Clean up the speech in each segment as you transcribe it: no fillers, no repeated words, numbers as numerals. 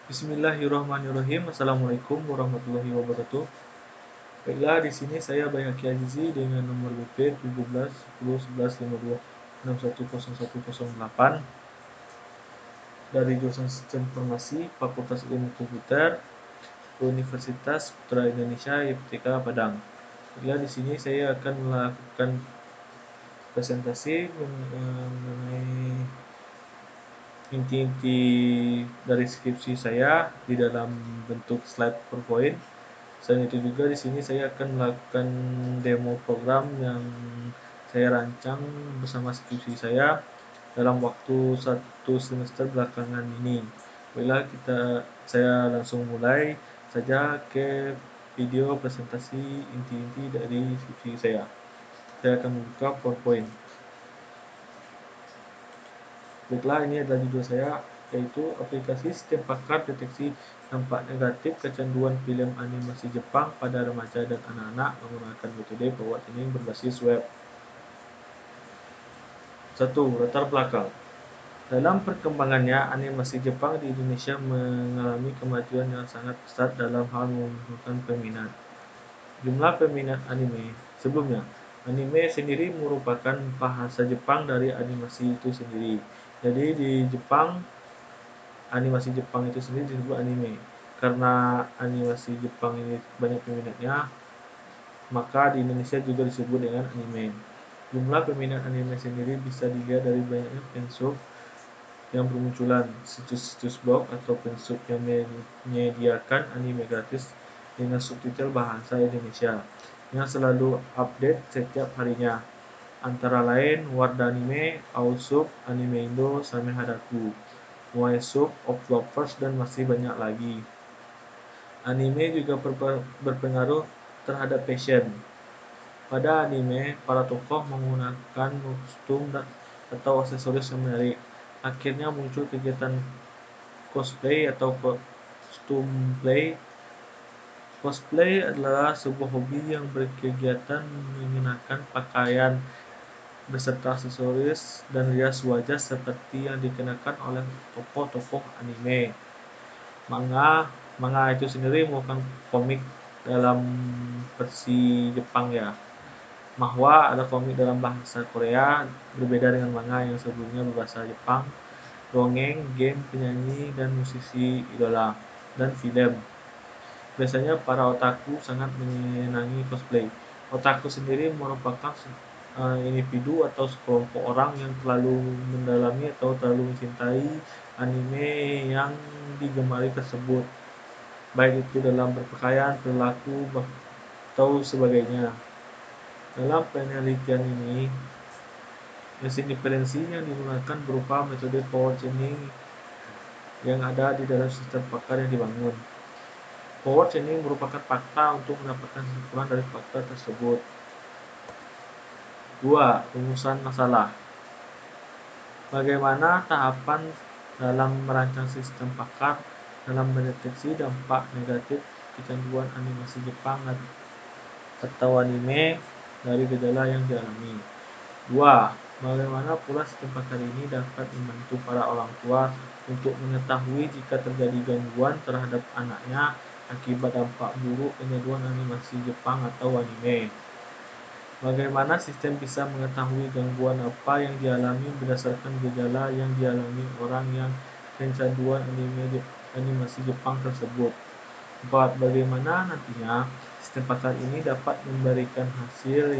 Bismillahirrahmanirrahim. Assalamualaikum warahmatullahi wabarakatuh. Baiklah, di sini saya Bayhaki Azizi dengan nomor BP 17 10 11 52 610108 dari jurusan Sistem Informasi Fakultas Ilmu Komputer Universitas Putra Indonesia YPTK Padang. Baiklah, di sini saya akan melakukan presentasi mengenai inti-inti dari skripsi saya di dalam bentuk slide PowerPoint. Selain itu juga di sini saya akan melakukan demo program yang saya rancang bersama skripsi saya dalam waktu 1 semester belakangan ini. Baiklah, saya langsung mulai saja ke video presentasi inti-inti dari skripsi saya. Saya akan membuka PowerPoint. Baiklah, ini adalah judul saya, yaitu aplikasi sistem pakar deteksi dampak negatif kecanduan film animasi Jepang pada remaja dan anak-anak menggunakan metode forward chaining berbasis web. 1. Latar belakang. Dalam perkembangannya, animasi Jepang di Indonesia mengalami kemajuan yang sangat pesat dalam hal menumbuhkan peminat. Jumlah peminat anime. Sebelumnya, anime sendiri merupakan bahasa Jepang dari animasi itu sendiri. Jadi di Jepang, animasi Jepang itu sendiri disebut anime. Karena animasi Jepang ini banyak peminatnya, maka di Indonesia juga disebut dengan anime. Jumlah peminat anime sendiri bisa dilihat dari banyaknya fansub yang bermunculan, situs-situs blog atau fansub yang menyediakan anime gratis dengan subtitle bahasa Indonesia yang selalu update setiap harinya. Antara lain Wardanime, Aosub, Anime Indo, Same Hadaku, Moesub, Of Lovers, dan masih banyak lagi. Anime juga berpengaruh terhadap fashion. Pada anime, para tokoh menggunakan kostum atau aksesoris yang menarik. Akhirnya muncul kegiatan cosplay atau kostum play. Cosplay adalah sebuah hobi yang berkegiatan mengenakan pakaian beserta aksesoris dan rias wajah seperti yang dikenakan oleh tokoh-tokoh anime. Manga itu sendiri merupakan komik dalam versi Jepang ya. Manhwa adalah komik dalam bahasa Korea, berbeda dengan manga yang sebelumnya berbahasa Jepang. Dongeng, game, penyanyi, dan musisi idola, dan film. Biasanya para otaku sangat menyenangi cosplay. Otaku sendiri merupakan individu atau sekelompok orang yang terlalu mendalami atau terlalu mencintai anime yang digemari tersebut, baik itu dalam berpakaian, perilaku, atau sebagainya. Dalam penelitian ini, mesin inferensi yang digunakan berupa metode forward chaining yang ada di dalam sistem pakar yang dibangun. Forward chaining merupakan fakta untuk mendapatkan kesimpulan dari fakta tersebut. 2. Rumusan masalah. Bagaimana tahapan dalam merancang sistem pakar dalam mendeteksi dampak negatif kecanduan animasi Jepang atau anime dari gejala yang dialami. 2. Bagaimana pula sistem pakar ini dapat membantu para orang tua untuk mengetahui jika terjadi gangguan terhadap anaknya akibat dampak buruk kecanduan animasi Jepang atau anime. Bagaimana sistem bisa mengetahui gangguan apa yang dialami berdasarkan gejala yang dialami orang yang kecanduan animasi Jepang tersebut. 4. Bagaimana nantinya sistem pakar ini dapat memberikan hasil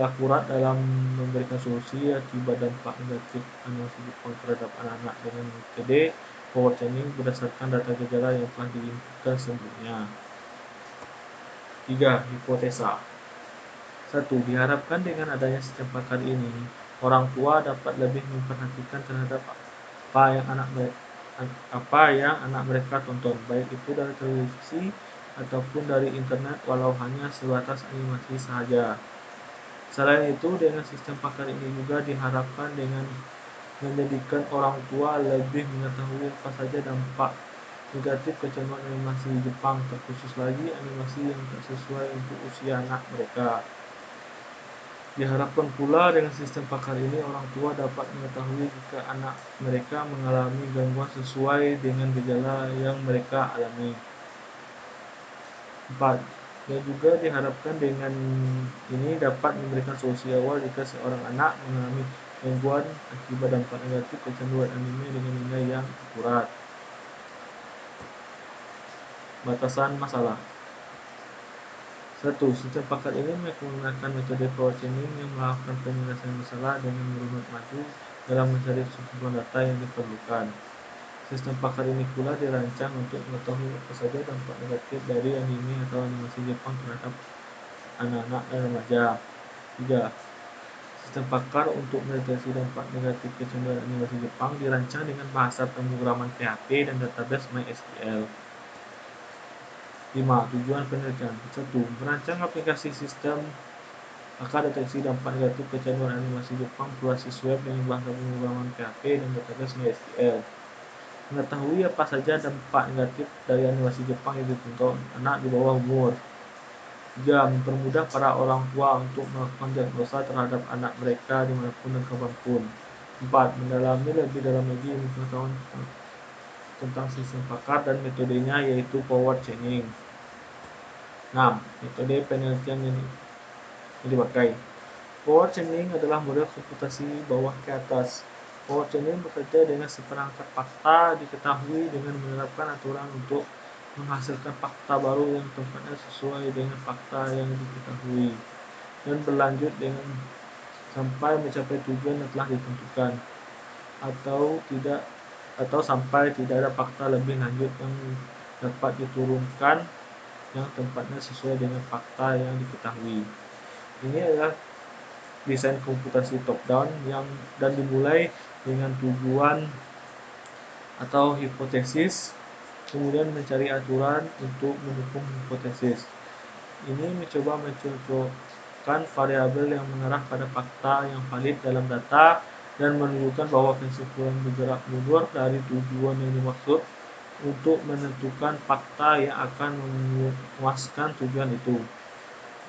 akurat dalam memberikan solusi akibat dampak negatif animasi Jepang terhadap anak-anak dengan metode forward chaining berdasarkan data gejala yang telah diinputkan sebelumnya. 3. Hipotesa. 1. Diharapkan dengan adanya sistem pakar ini, orang tua dapat lebih memperhatikan terhadap apa yang anak mereka tonton, baik itu dari televisi ataupun dari internet, walau hanya sebatas animasi saja. Selain itu, dengan sistem pakar ini juga diharapkan dengan menjadikan orang tua lebih mengetahui apa saja dampak negatif kecanduan animasi Jepang, terkhusus lagi animasi yang tak sesuai untuk usia anak mereka. Diharapkan pula dengan sistem pakar ini orang tua dapat mengetahui jika anak mereka mengalami gangguan sesuai dengan gejala yang mereka alami. 4. Dan juga diharapkan dengan ini dapat memberikan solusi awal jika seorang anak mengalami gangguan akibat dampak negatif kecanduan anime dengan nilai yang akurat. Batasan masalah. 1. Sistem pakar ini menggunakan metode power chaining yang melakukan penyelesaian masalah dengan merunut maju dalam mencari kumpulan data yang diperlukan. Sistem pakar ini pula dirancang untuk mengetahui apa saja dampak negatif dari anime atau animasi Jepang terhadap anak-anak dan remaja. 3. Sistem pakar untuk mendeteksi dampak negatif kecanduan animasi Jepang dirancang dengan bahasa pemrograman PHP dan database MySQL. 5. Tujuan penelitian. 1. Merancang aplikasi sistem pakar deteksi dampak negatif kecanduan animasi Jepang berbasis web dengan bahasa pemrograman PHP dan database MySQL. Mengetahui apa saja dampak negatif dari animasi Jepang yang ditonton anak di bawah umur. 3. Mempermudah para orang tua untuk melakukan diagnosa terhadap anak mereka dimanapun dan kapanpun. 4. Mendalami lebih dalam lagi ilmu pengetahuan tentang sistem pakar dan metodenya, yaitu power chaining. 6. Metode penelitian yang dipakai. Power chaining adalah model komputasi bawah ke atas. Power chaining bekerja dengan seperangkat fakta diketahui dengan menerapkan aturan untuk menghasilkan fakta baru yang tempatnya sesuai dengan fakta yang diketahui dan berlanjut dengan sampai mencapai tujuan yang telah ditentukan atau sampai tidak ada fakta lebih lanjut yang dapat diturunkan yang tempatnya sesuai dengan fakta yang diketahui. Ini adalah desain komputasi top-down dan dimulai dengan tujuan atau hipotesis, kemudian mencari aturan untuk mendukung hipotesis. Ini mencoba mencocokkan variabel yang mengarah pada fakta yang valid dalam data dan menunjukkan bahwa kesimpulan bergerak mundur dari tujuan yang dimaksud untuk menentukan fakta yang akan memuaskan tujuan itu.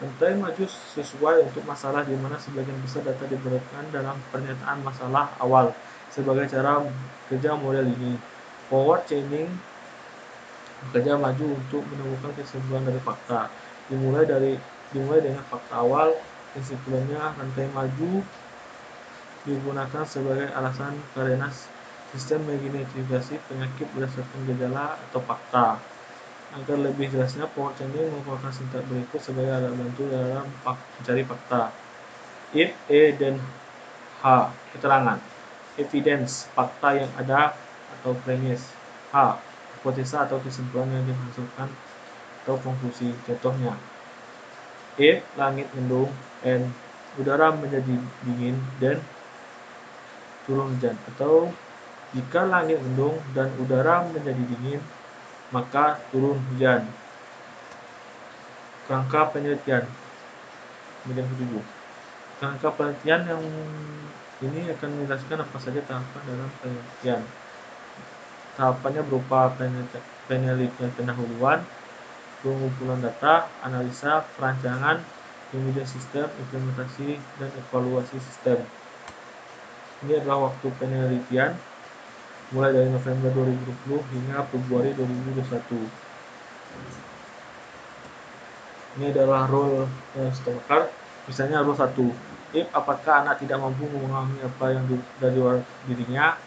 Rantai maju sesuai untuk masalah di mana sebagian besar data diberikan dalam pernyataan masalah awal sebagai cara kerja model ini. Power chaining bekerja maju untuk menemukan kesimpulan dari fakta. Dimulai dengan fakta awal, kesimpulannya rantai maju digunakan sebagai alasan karena sistem mengidentifikasi penyakit berdasarkan gejala atau fakta. Agar lebih jelasnya, power chaining merupakan sintaks berikut sebagai alat bantu dalam mencari fakta. If, then H. Keterangan. Evidence, fakta yang ada atau premis. H. Hipotesa atau kesimpulan yang dihasilkan atau konklusi. Contohnya, if langit mendung and udara menjadi dingin, then turun hujan. Atau jika langit mendung dan udara menjadi dingin, maka turun hujan. Kerangka penelitian. Kemudian kedua, kerangka penelitian yang ini akan menjelaskan apa saja tahapan dalam penelitian. Tahapannya berupa penelitian pendahuluan, pengumpulan data, analisa, perancangan, kemudian sistem, implementasi, dan evaluasi sistem. Ini adalah waktu penelitian mulai dari November 2020 hingga Februari 2021. Ini adalah role sistem pakar. Misalnya role 1. If apakah anak tidak mampu memahami apa yang dari luar dirinya.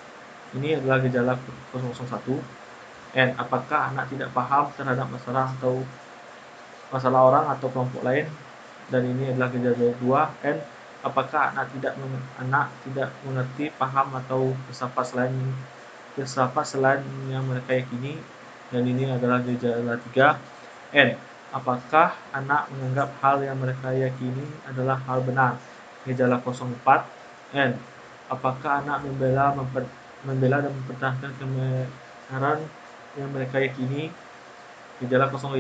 Ini adalah gejala 001. And apakah anak tidak paham terhadap masalah orang atau kelompok lain. Dan ini adalah gejala 2. And apakah anak tidak mengerti, paham atau filsafat selain yang mereka yakini. Dan ini adalah gejala 3. And apakah anak menganggap hal yang mereka yakini adalah hal benar. Gejala 04. And apakah anak membela dan mempertahankan kebenaran yang mereka yakini. Gejala 05.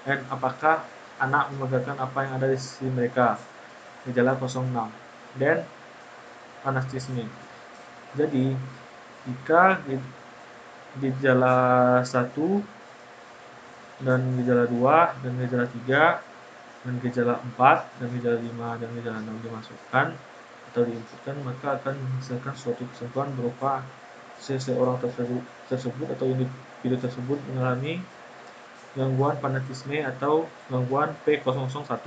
Dan apakah anak memegang apa yang ada di sisi mereka. Gejala 06. Dan anarkisme. Jadi jika gejala 1 dan gejala 2 dan gejala 3 dan gejala 4 dan gejala 5 dan gejala 6 dimasukkan atau diinputkan, maka akan menghasilkan suatu kesimpulan berupa seseorang tersebut atau individu tersebut mengalami gangguan fanatisme atau gangguan P001.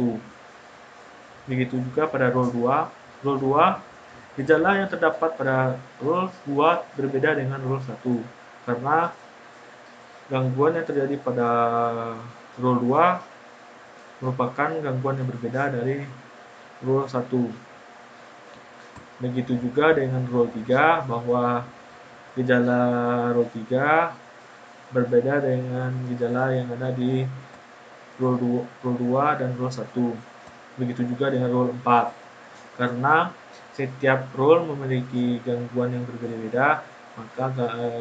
Begitu juga pada role 2. Role 2, gejala yang terdapat pada role 2 berbeda dengan role 1 karena gangguan yang terjadi pada role 2 merupakan gangguan yang berbeda dari role 1. Begitu juga dengan role 3, bahwa gejala role 3 berbeda dengan gejala yang ada di role 2 dan role 1. Begitu juga dengan role 4. Karena setiap role memiliki gangguan yang berbeda-beda, maka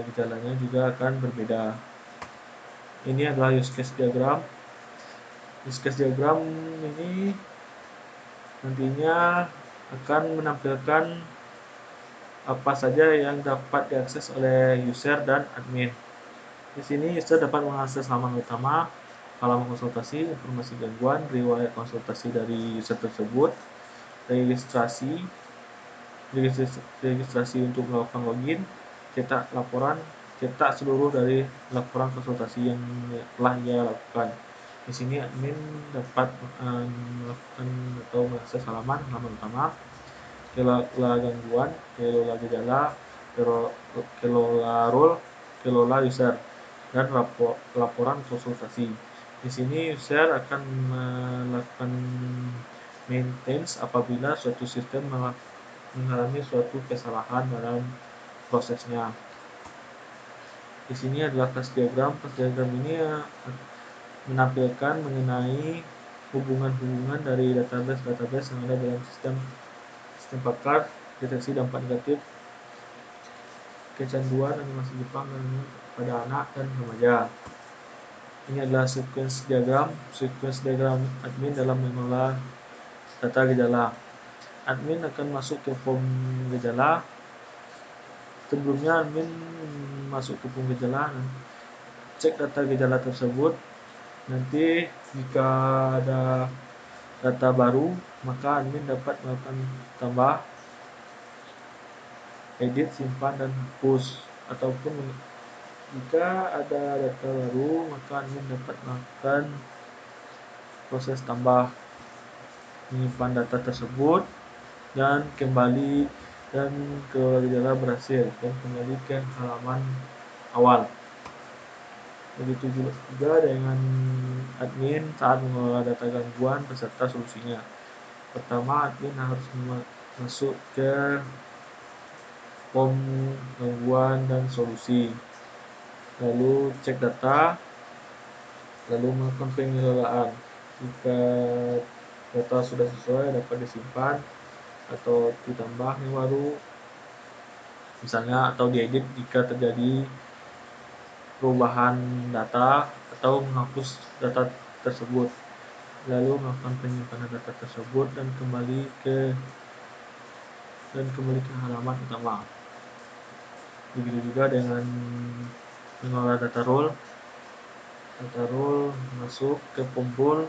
gejalanya juga akan berbeda. Ini adalah use case diagram. Use case diagram ini nantinya akan menampilkan apa saja yang dapat diakses oleh user dan admin. Di sini user dapat mengakses halaman utama, halaman konsultasi, informasi gangguan, riwayat konsultasi dari user tersebut, registrasi untuk melakukan login, cetak laporan, cetak seluruh dari laporan konsultasi yang telah ia lakukan. Di sini admin dapat melakukan atau mengakses halaman utama, kelola gangguan, kelola gejala, kelola role, kelola user, dan laporan konsultasi. Di sini user akan melakukan maintenance apabila suatu sistem mengalami suatu kesalahan dalam prosesnya. Di sini adalah class diagram. Class diagram ini menampilkan mengenai hubungan-hubungan dari database yang ada dalam sistem pakar, deteksi dampak negatif, kecanduan, animasi Jepang pada anak dan remaja. Ini adalah sequence diagram admin dalam mengelola data gejala. Admin akan masuk ke form gejala. Sebelumnya admin masuk ke form gejala, cek data gejala tersebut. Nanti jika ada data baru, maka admin dapat melakukan tambah, edit, simpan, dan hapus. Ataupun jika ada data baru, maka admin dapat melakukan proses tambah, menyimpan data tersebut, dan kembali dan ke gejala berhasil dan kembali ke halaman awal. Begitu juga dengan admin saat mengelola data gangguan beserta solusinya. Pertama, admin harus masuk ke form gangguan dan solusi, lalu cek data, lalu melakukan pengelolaan. Jika data sudah sesuai, dapat disimpan atau ditambah yang baru, misalnya, atau diedit jika terjadi perubahan data atau menghapus data tersebut, lalu melakukan penyimpanan data tersebut dan kembali ke halaman utama. Begitu juga dengan mengelola data role. Data role masuk ke pool,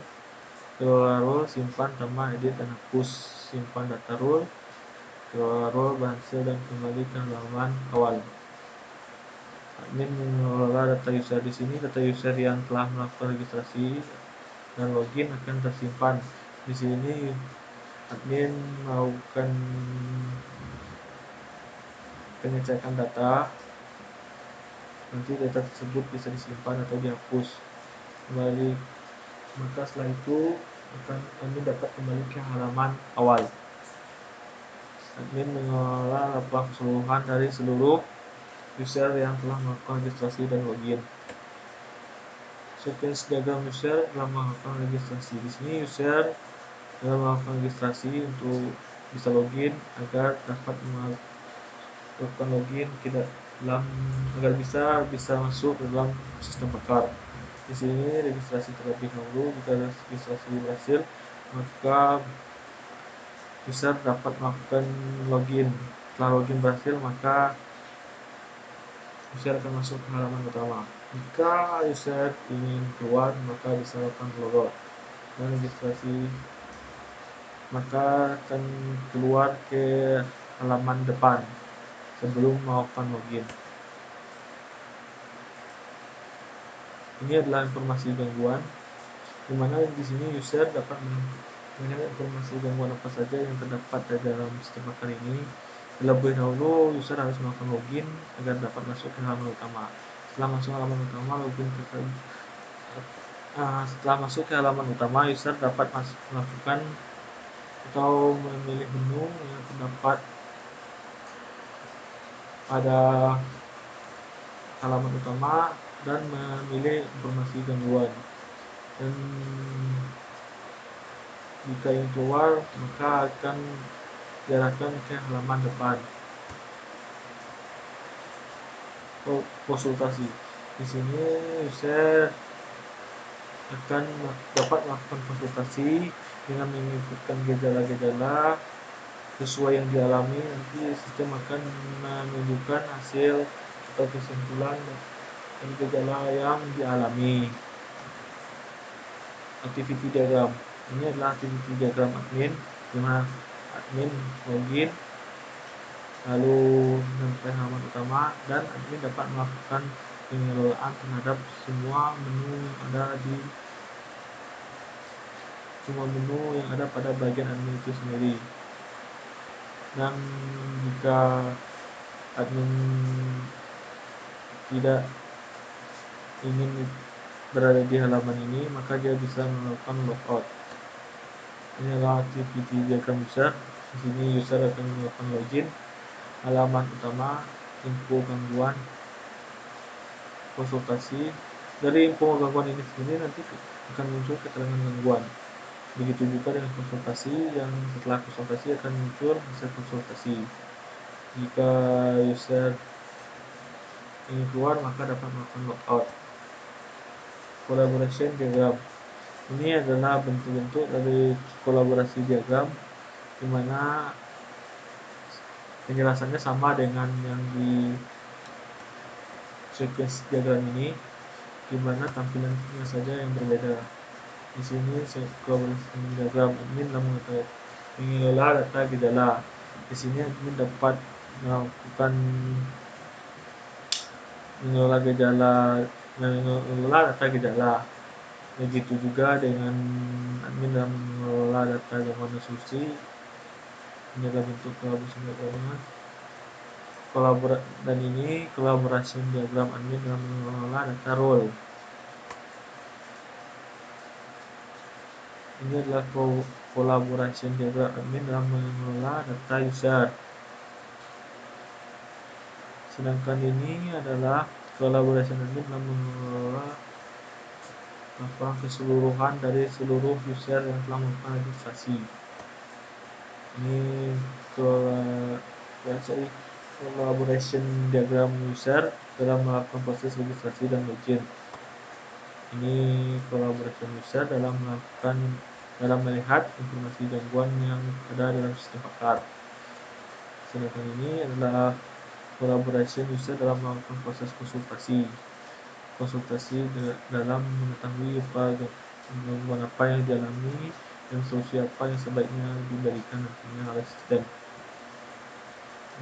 kelola role, simpan, tambah, edit, dan hapus. Simpan data role, kelola role berhasil dan kembali ke halaman awal. Admin mengelola data user. Di sini data user yang telah melakukan registrasi dan login akan tersimpan. Di sini admin melakukan pengecekan data. Nanti data tersebut bisa disimpan atau dihapus kembali. Maka setelah itu admin dapat kembali ke halaman awal. Admin mengelola laporan keseluruhan dari seluruh user yang telah melakukan registrasi dan login. Sequence diagram user telah melakukan registrasi. Di sini user telah melakukan registrasi untuk bisa login agar dapat melakukan login agar bisa masuk ke dalam sistem pakar. Di sini registrasi terlebih dahulu. Jika registrasi berhasil, maka user dapat melakukan login. Setelah login berhasil, maka user akan masuk ke halaman utama. Jika user ingin keluar, maka bisa lakukan logout. dan registrasi, maka akan keluar ke halaman depan sebelum melakukan login. Ini adalah informasi gangguan, di mana di sini user dapat melihat informasi gangguan apa saja yang terdapat di dalam sistem pakar ini. Terlebih dahulu, user harus melakukan login agar dapat masuk ke halaman utama. Setelah masuk halaman utama, setelah masuk ke halaman utama, user dapat melakukan atau memilih menu yang terdapat pada halaman utama dan memilih informasi gangguan. Dan jika ingin keluar, maka akan diarahkan ke halaman depan. Konsultasi. Di sini user akan dapat melakukan konsultasi dengan menyebutkan gejala-gejala sesuai yang dialami. Nanti sistem akan menunjukkan hasil atau kesimpulan dari gejala yang dialami. Activity diagram. Ini adalah activity diagram admin, di mana admin login lalu sampai halaman utama, dan admin dapat melakukan pengelolaan terhadap semua menu yang ada pada bagian admin itu sendiri. Dan jika admin tidak ingin berada di halaman ini, maka dia bisa melakukan logout. Ini adalah activity diagram user. Di sini user akan melakukan login, halaman utama, info gangguan, konsultasi. Dari info gangguan ini sendiri nanti akan muncul keterangan gangguan. Begitu juga dengan konsultasi, yang setelah konsultasi akan muncul hasil konsultasi. Jika user ingin keluar, maka dapat melakukan logout. Collaboration diagram. Ini adalah bentuk-bentuk dari kolaborasi diagram, di mana penjelasannya sama dengan yang di sequence diagram ini, di mana tampilannya saja yang berbeda. Di sini kolaborasi diagram admin dalam mengelola data gejala. Di sini admin dapat melakukan mengelola data gejala. Begitu juga dengan admin dalam mengelola data gangguan asumsi. Ini adalah bentuk kolaborasi diagramnya. Dan ini kolaborasi diagram admin dalam mengelola data role. Ini adalah kolaborasi diagram admin dalam mengelola data user. Sedangkan ini adalah kolaborasi admin dalam mengelola laporan keseluruhan dari seluruh user yang telah melakukan registrasi. Ini collaboration diagram user dalam melakukan proses registrasi dan login. Ini collaboration user dalam melihat informasi gangguan yang ada dalam sistem pakar. Sedangkan ini adalah collaboration user dalam melakukan proses konsultasi dalam mengetahui gangguan apa yang dialami dan solusi apa yang sebaiknya diberikan nantinya oleh sistem.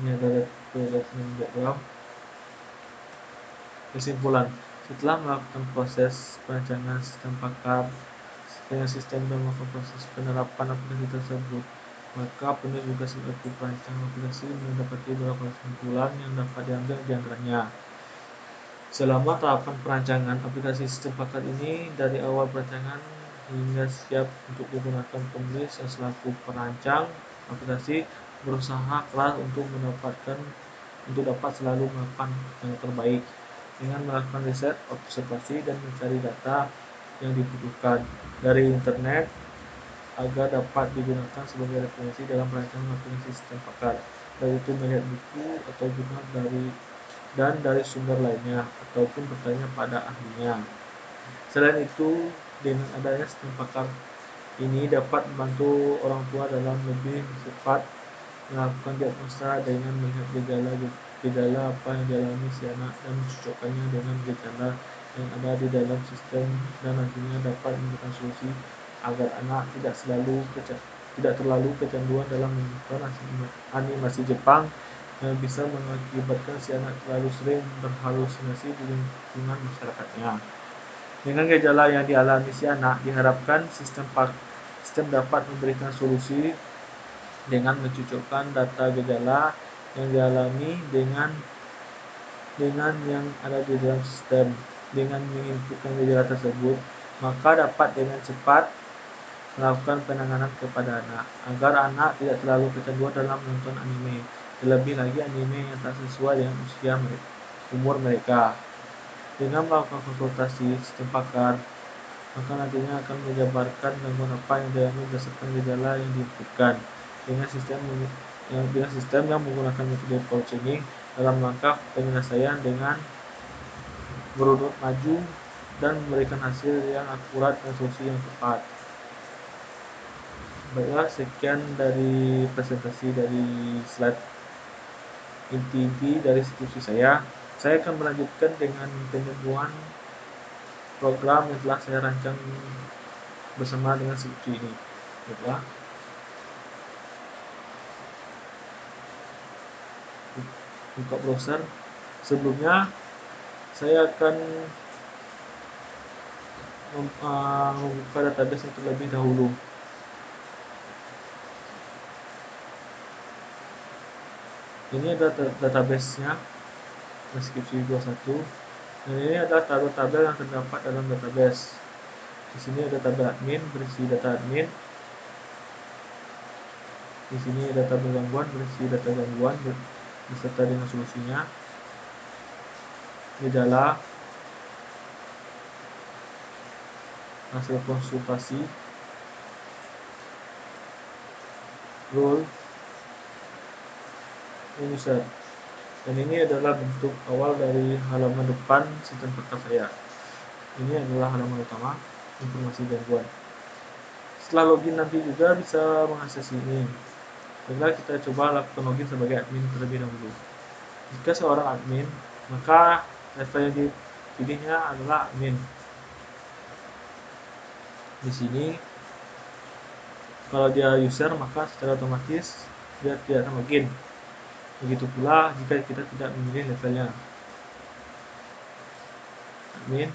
Ini adalah diagram. Kesimpulan: setelah melakukan proses perancangan sistem pakar dengan sistem dan melakukan proses penerapan aplikasi tersebut, maka penulis juga selaku perancang aplikasi mendapati beberapa kesimpulan yang dapat diambil di antaranya. Selama tahapan perancangan aplikasi sistem pakar ini, dari awal perancangan hingga siap untuk digunakan, penulis yang selaku perancang aplikasi berusaha keras untuk dapat selalu melakukan yang terbaik dengan melakukan riset, observasi, dan mencari data yang dibutuhkan dari internet agar dapat digunakan sebagai referensi dalam perancangan aplikasi sistem pakar, baik itu melihat buku atau jurnal dari sumber lainnya ataupun bertanya pada ahlinya. Selain itu, dengan adanya sistem pakar ini dapat membantu orang tua dalam lebih cepat melakukan diagnosa dengan melihat gejala apa yang dialami si anak dan mencocokkannya dengan gejala yang ada di dalam sistem, dan nantinya dapat memberikan solusi agar anak tidak terlalu kecanduan dalam menonton animasi Jepang yang bisa mengakibatkan si anak terlalu sering berhalusinasi di lingkungan masyarakatnya. Dengan gejala yang dialami si anak, diharapkan sistem dapat memberikan solusi dengan mencocokkan data gejala yang dialami dengan yang ada di dalam sistem. Dengan menginputkan gejala tersebut, maka dapat dengan cepat melakukan penanganan kepada anak, agar anak tidak terlalu kecanduan dalam menonton anime, terlebih lagi anime yang tak sesuai dengan umur mereka. Dengan melakukan konsultasi sistem pakar, maka nantinya akan menjabarkan gangguan apa yang dialami berdasarkan gejala yang diinputkan. Dengan sistem yang menggunakan metode poll-chaining dalam langkah penyelesaian dengan merunut maju dan memberikan hasil yang akurat dan solusi yang tepat. Baiklah, sekian dari presentasi dari slide inti dari skripsi saya. Saya akan melanjutkan dengan penyembuhan program yang telah saya rancang bersama dengan skripsi ini. Baiklah, buka browser. Sebelumnya saya akan membuka database terlebih dahulu. Ini adalah database-nya, deskripsi 21. Dan ini adalah tabel-tabel yang terdapat dalam database. Di sini ada tabel admin berisi data admin. Di sini ada tabel gangguan berisi data gangguan beserta dengan solusinya. Gejala, hasil konsultasi, role, dan user. Dan ini adalah bentuk awal dari halaman depan sistem pakar saya. Ini adalah halaman utama, informasi gangguan. Setelah login nanti juga bisa mengakses ini. Setelah kita coba lakukan login sebagai admin terlebih dahulu. Jika seorang admin, maka level yang dipilihnya adalah admin. Di sini, kalau dia user, maka secara otomatis dia tidak akan login. Begitu pula jika kita tidak memilih levelnya. Admin,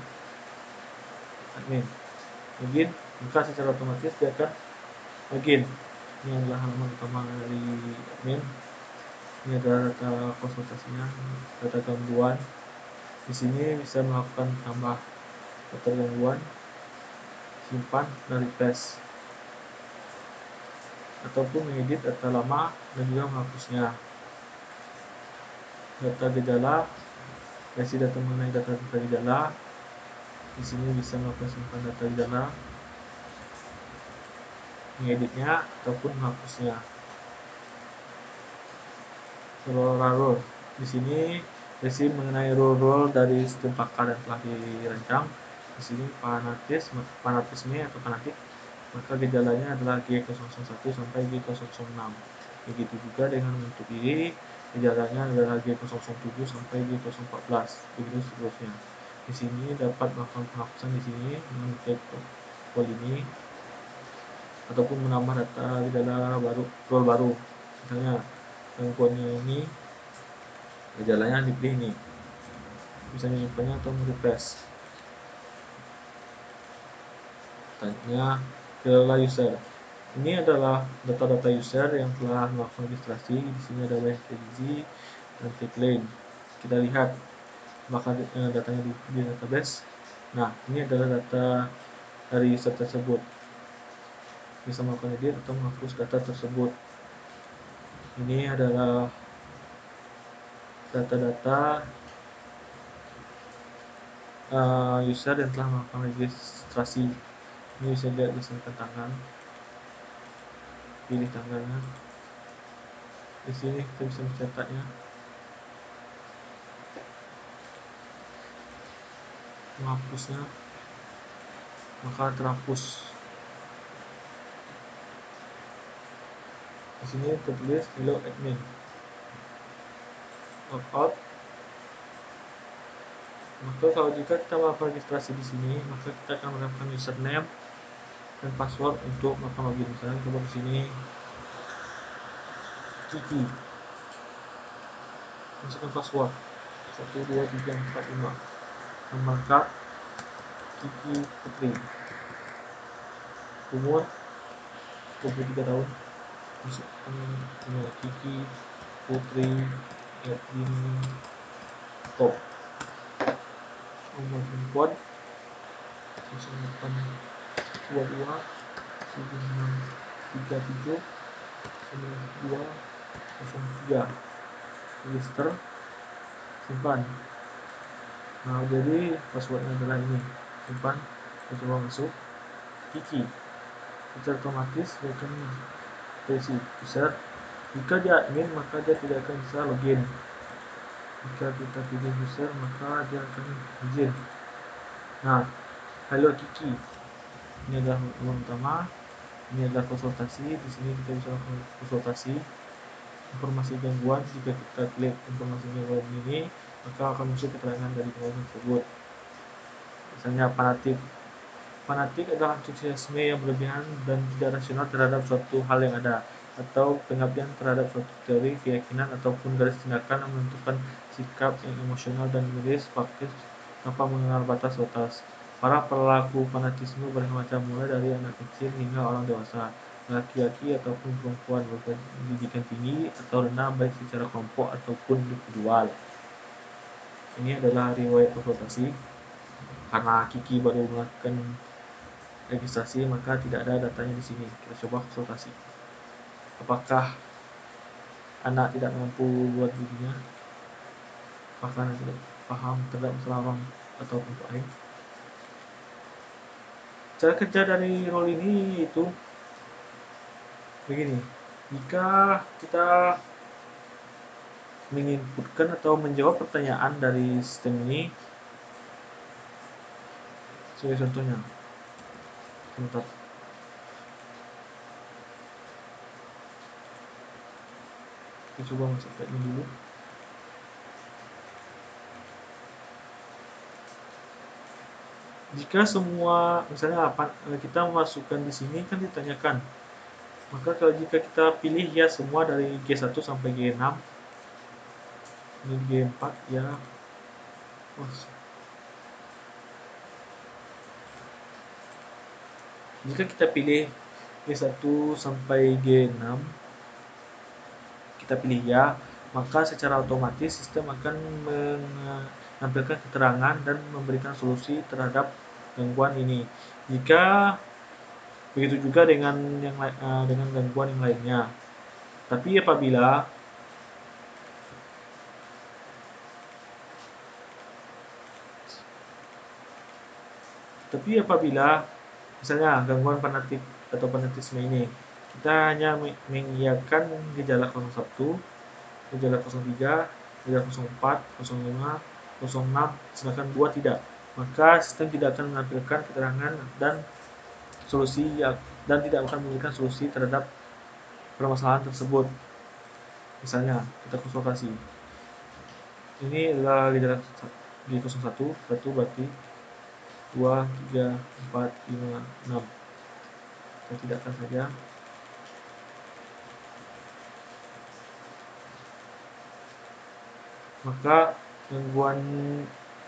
login, maka secara otomatis dia akan login. Ini adalah halaman utama dari admin. Ini adalah data konsultasinya, data gangguan. Di sini bisa melakukan tambah data gangguan, simpan, dan refresh, ataupun mengedit data lama dan juga menghapusnya. Data gejala, isi data mengenai data gejala. Di sini bisa melakukan simpan data gejala, mengeditnya ataupun menghapusnya. Role. Di sini isi mengenai role dari sistem pakar yang telah dirancang. Di sini fanatisme atau fanatik, maka gejalanya adalah G001 sampai G006. Begitu juga dengan bentuk diri, gejalanya adalah G007 sampai G014. Begitu seterusnya. Di sini dapat melakukan penghapusan di sini dengan klik tombol ini, ataupun menambah data gejala baru, role baru. Misalnya gangguannya ini, gejalanya dipilih ini, bisa menyimpannya atau merefresh. Tanya gejala user. Ini adalah data-data user yang telah melakukan registrasi. Di sini ada WebTG dan Tickline. Kita lihat apakah datanya di database. Nah, ini adalah data dari user tersebut. Bisa melakukan edit atau menghapus data tersebut. Ini adalah data-data user yang telah melakukan registrasi. Ini bisa dilihat misalkan tangan, pilih tanggalnya. Di sini kita bisa mencetaknya, menghapusnya, maka terhapus. Di sini tertulis hello admin. Logout. Maka kalau jika kita melakukan registrasi di sini, maka kita akan mendapatkan username dan password untuk melakukan login. Misalnya kita buat di sini Kiki, masukkan password 123456, nama lengkap Kiki Putri, umur 23 tahun, masukkan email Kiki Putri @gmail.com, nomor handphone 082276379203, register, simpan. Nah, jadi passwordnya adalah ini, simpan. Kita coba masuk Kiki, secara otomatis dia akan versi user. Jika dia admin maka dia tidak akan bisa login. Jika kita pilih user maka dia akan izin. Nah, halo Kiki, ini adalah halaman utama, ini adalah konsultasi. Di sini kita bisa konsultasi informasi gangguan. Jika kita klik informasi gangguan ini maka akan muncul keterangan dari gangguan tersebut. Misalnya fanatik adalah antusiasme yang berlebihan dan tidak rasional terhadap suatu hal yang ada, atau pengabdian terhadap suatu teori, keyakinan, ataupun garis tindakan yang menentukan sikap yang emosional dan miris faktis tanpa mengenal batas-batas. Para pelaku fanatisme bermacam, mulai dari anak kecil hingga orang dewasa, laki-laki ataupun perempuan, berpendidikan tinggi atau rendah, baik secara kelompok ataupun individual. Ini adalah riwayat konsultasi. Karena Kiki baru melakukan registrasi maka tidak ada datanya di sini. Kita coba konsultasi. Apakah anak tidak mampu buat dirinya? Apakah anak tidak paham terhadap masalah orang atau kelompok lain? Cara kerja dari role ini itu begini. Jika kita menginputkan atau menjawab pertanyaan dari sistem ini, sebagai contohnya, sebentar. Kita coba masuk tagnya dulu. Jika semua, misalnya kita masukkan di sini kan ditanyakan, maka kalau jika kita pilih ya semua dari G1 sampai G6, ini G4 ya. Jika kita pilih G1 sampai G6, kita pilih ya, maka secara otomatis sistem akan menampilkan keterangan dan memberikan solusi terhadap gangguan ini. Jika begitu juga dengan dengan gangguan yang lainnya. Tapi apabila misalnya gangguan fanatik atau fanatisme ini, kita hanya mengiyakan gejala 01, gejala 03, gejala 04, 05, 06, sedangkan 2 tidak. Maka sistem tidak akan menampilkan keterangan dan solusi dan tidak akan memberikan solusi terhadap permasalahan tersebut. Misalnya, kita konsultasi. Ini adalah gejala G01, 1 berarti 2, 3, 4, 5, 6. Kita tidakkan saja. Maka gangguan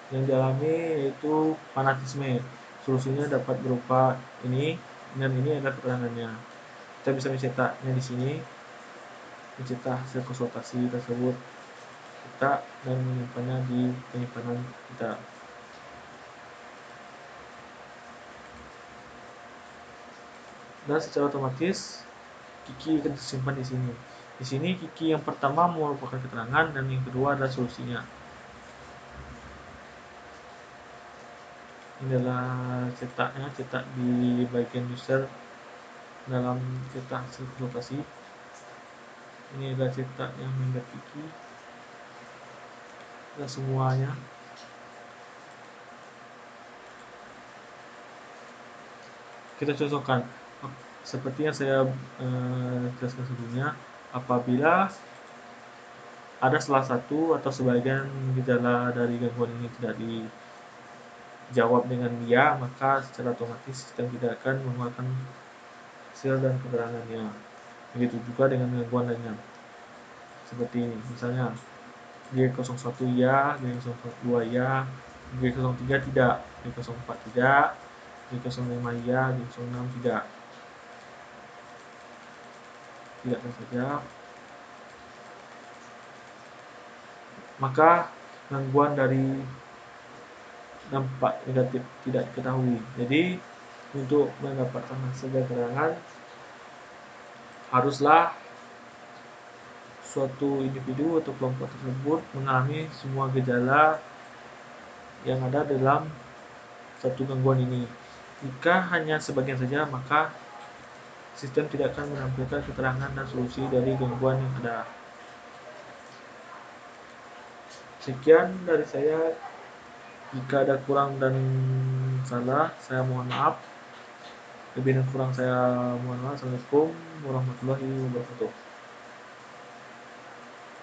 yang dialami yaitu fanatisme. Solusinya dapat berupa ini, dan ini adalah keterangannya. Kita bisa mencetaknya di sini, mencetak hasil konsultasi tersebut, cetak dan menyimpannya di penyimpanan kita. Dan secara otomatis Kiki akan disimpan di sini. Di sini Kiki yang pertama merupakan keterangan dan yang kedua adalah solusinya. Ini adalah cetaknya, cetak di bagian user dalam cetak hasil konsultasi. Ini adalah cetak yang member Kiki dan semuanya. Kita contohkan seperti yang saya jelaskan sebelumnya. Apabila ada salah satu atau sebagian gejala dari gangguan ini tidak jawab dengan ya, maka secara otomatis sistem tidak akan mengeluarkan hasil dan keterangannya. Begitu juga dengan gangguan lainnya. Seperti misalnya G01 ya, G02 ya, G03 tidak, G04 tidak, G05 ya, G06 tidak. Tidak saja. Maka gangguan dari dampak negatif tidak diketahui. Jadi untuk mendapatkan hasil dan keterangan haruslah suatu individu atau kelompok tersebut mengalami semua gejala yang ada dalam satu gangguan ini. Jika hanya sebagian saja, maka sistem tidak akan menampilkan keterangan dan solusi dari gangguan yang ada. Sekian dari saya. Jika ada kurang dan salah, saya mohon maaf. Lebih dan kurang saya mohon maaf. Assalamualaikum warahmatullahi wabarakatuh.